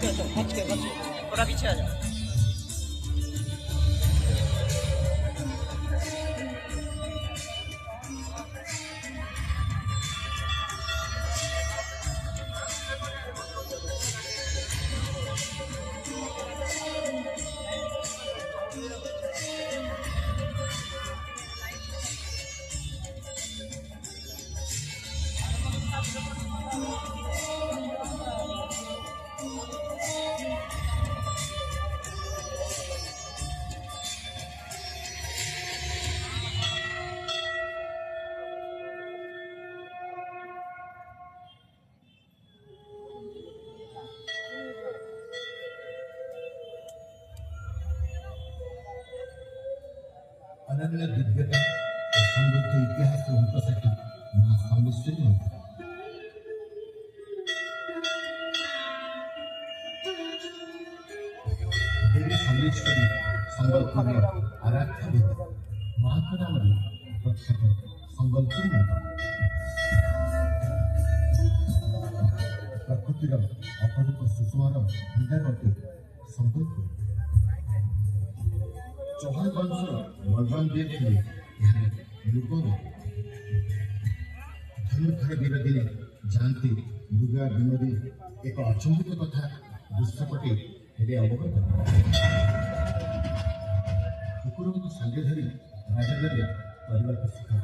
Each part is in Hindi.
थोड़ा पीछे आ जाओ। अनन्य दिव्यता और समृद्ध इतिहास रूपासाठी मां सामलेश्वरी म्हणतात। देवी सामलेश्वरी संबलपूर आराध्य देवी महाकाळामध्ये प्रख्यात संबलपूर म्हणतात। प्रकृतीर अपरूप सुकुमार भंडार अटे संबलपुर। चौहान वंश बलवान देव थे युग धनुर्धर वीरदिने जानते मृगा विनोदी एक अचंबित कथा दृश्यपटे हेले अवगत कुकुर को संगे धरी राजगरे परिवार शिखा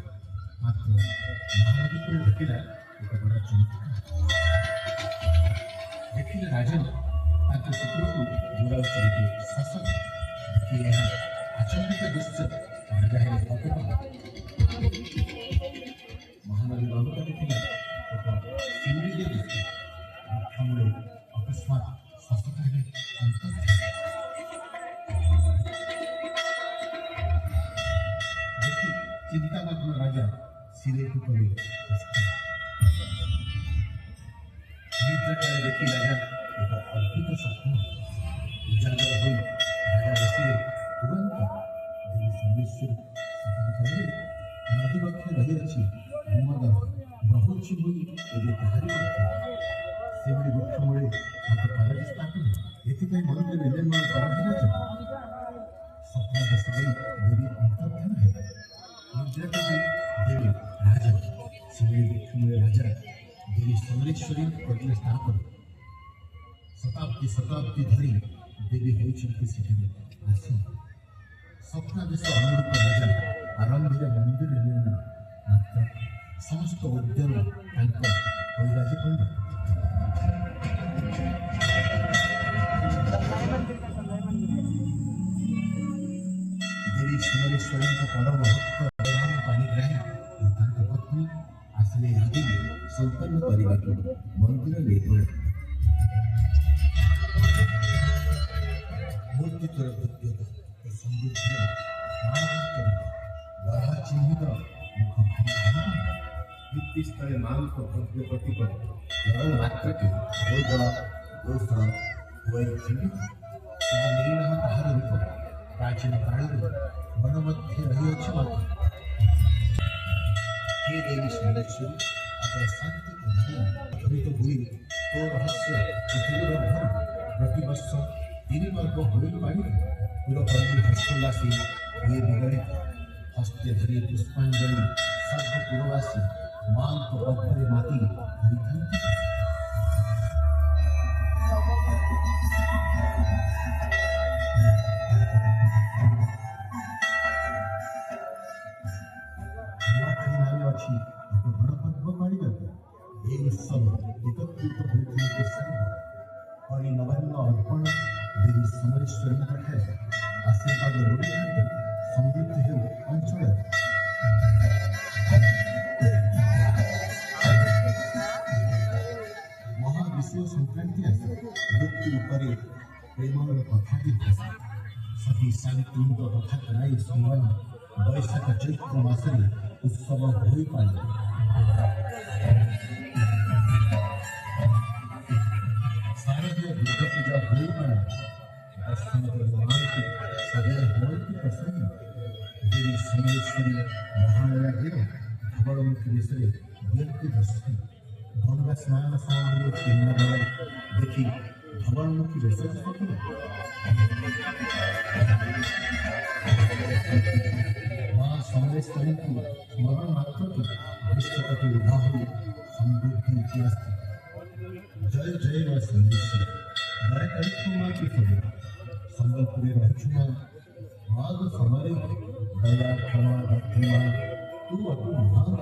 मात्र महानदी को भेटिला एक बड़ा चमत्कार देखिले राजन ताके कुकुर को बुरा चलते शासन कि अचंबित दृश्य राजा है महानदी बाबू देखिला एक सिंगल दृश्य मुख्यमुळे अकस्मात शासक है देखी चिंतामग्न राजा सिरे को पड़े निद्रा देखी राजा एक अद्भुत स्वप्न उजागर हुई राजा बसिले तुरंत देवी सामलेश्वरी सफल नदी पक्षे रही अच्छी बहुत हुई कहानी से वृक्षमुळे मत पालक स्थापन ये मंदिर निर्माण करायचं स्वप्न बसले देवी अंतर्धान है निद्रा देवी राजा शिवली वृक्षमुळे राजा देवी सामलेश्वरी पटले स्थापन शताब्दी धरी देवी होती सेठे आसी स्वप्नादेश अनुरूप राजा आरंभ मंदिर निर्माण मात्र समस्त उद्यम वैराजी पंडित देवी सामलेश्वरी परम भक्त पाणिग्राही पत्नी आसले संपन्न परिवार मंदिर निर्माण मूर्ति दुर्गता समृद्धि वराह चिन्हित भित्तिस्थले मांस भव्य प्रतिपद लरण मात्र के दोष वैखंडित नील ताहार रूप प्राचीन काल मन मध्य रही अच्छे मात्र हे देवी सामलेश्वरी अपना शांति प्रधान ध्वनित हुई तो रहस्य पृथ्वी प्रतिवर्ष 3 पर्व होली पाई पुरपल्ली हस्तोल्लासी हुए विगड़ित हस्ते धरी पुष्पांजलि सब पुरवासी मां को पत्थरे माती अच्छी एक बड़ा पर्व पाई जाता है। ये उत्सव एकत्रित होने के संग और नवान्न अर्पण देवी सामलेश्वरी पाखे आशीर्वाद लोड़ी समृद्धि हो अंचल महाविषय संक्रांति आसे मृत्यु पर प्रेमर कथा भाषा सती शांति कथा कलाई स्मरण वैशाख चैत्र मासरे उत्सव हो पाए शारदीय दुर्गा पूजा हो पाए दर्शन सदैव होती प्रसन्न देवी सामलेश्वरी महालया गिर धवलमुखी विषय व्यक्ति दर्शन गंगा स्नान समारोह देखी ଜବାନମୁଖୀ ବେଶରେ ସ୍ୱପ୍ନ ମା ସମଲେଶ୍ୱରୀଙ୍କୁ ସ୍ମରଣ ମାତ୍ରକେ ବିଶ୍ୱକଟି ଉଭା ହୋଇ ସମୃଦ୍ଧି ଇତିହାସ ଜୟ ଜୟ ମା ସମଲେଶ୍ୱରୀ ଦୟାକରି ମା କି ଫରେ ସମ୍ବଲପୁରରେ ରହୁଛୁ ମା ମାଗ ସମୟରେ ଦୟା କ୍ଷମା ଭକ୍ତି ମା ତୁ ଅତୁ ମହାନ